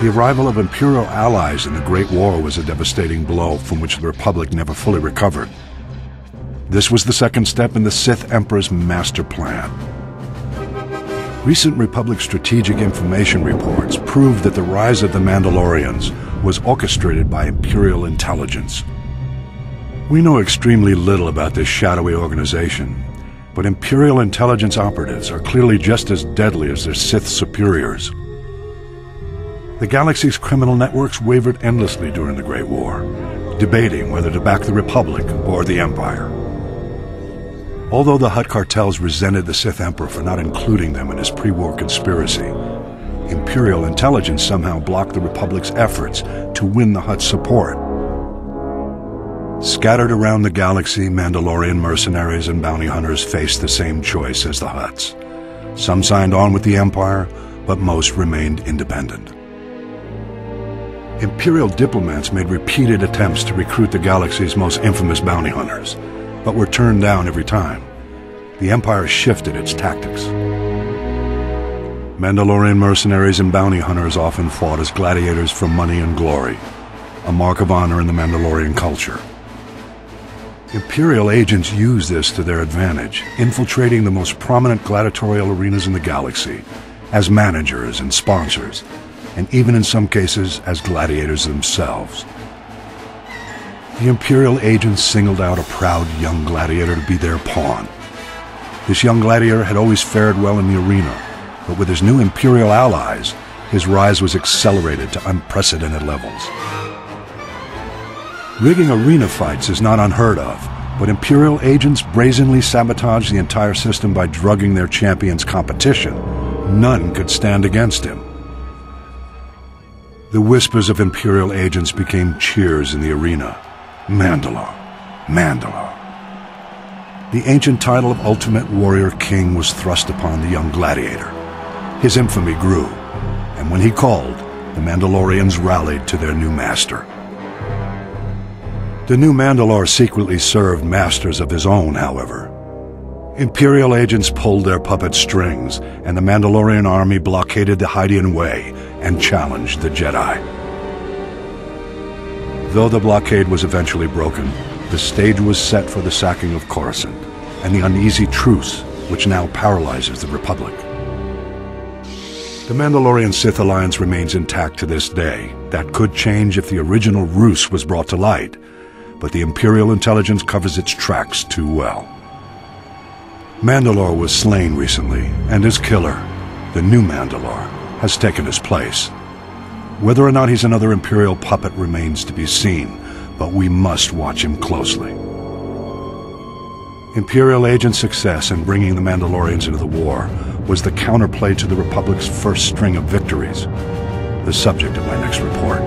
The arrival of Imperial allies in the Great War was a devastating blow from which the Republic never fully recovered. This was the second step in the Sith Emperor's master plan. Recent Republic strategic information reports proved that the rise of the Mandalorians was orchestrated by Imperial intelligence. We know extremely little about this shadowy organization, but Imperial intelligence operatives are clearly just as deadly as their Sith superiors. The galaxy's criminal networks wavered endlessly during the Great War, debating whether to back the Republic or the Empire. Although the Hutt cartels resented the Sith Emperor for not including them in his pre-war conspiracy, Imperial intelligence somehow blocked the Republic's efforts to win the Hutt's support. Scattered around the galaxy, Mandalorian mercenaries and bounty hunters faced the same choice as the Hutts. Some signed on with the Empire, but most remained independent. Imperial diplomats made repeated attempts to recruit the galaxy's most infamous bounty hunters, but were turned down every time. The Empire shifted its tactics. Mandalorian mercenaries and bounty hunters often fought as gladiators for money and glory, a mark of honor in the Mandalorian culture. Imperial agents used this to their advantage, infiltrating the most prominent gladiatorial arenas in the galaxy, as managers and sponsors, and even in some cases as gladiators themselves. The Imperial agents singled out a proud young gladiator to be their pawn. This young gladiator had always fared well in the arena, but with his new Imperial allies, his rise was accelerated to unprecedented levels. Rigging arena fights is not unheard of, but Imperial agents brazenly sabotaged the entire system by drugging their champion's competition. None could stand against him. The whispers of Imperial agents became cheers in the arena. Mandalore, Mandalore. The ancient title of Ultimate Warrior King was thrust upon the young gladiator. His infamy grew, and when he called, the Mandalorians rallied to their new master. The new Mandalore secretly served masters of his own, however. Imperial agents pulled their puppet strings, and the Mandalorian army blockaded the Hydian Way and challenged the Jedi. Though the blockade was eventually broken, the stage was set for the sacking of Coruscant and the uneasy truce which now paralyzes the Republic. The Mandalorian Sith alliance remains intact to this day. That could change if the original ruse was brought to light, but the Imperial intelligence covers its tracks too well. Mandalore was slain recently, and his killer, the new Mandalore, has taken his place. Whether or not he's another Imperial puppet remains to be seen, but we must watch him closely. Imperial agent success in bringing the Mandalorians into the war was the counterplay to the Republic's first string of victories, the subject of my next report.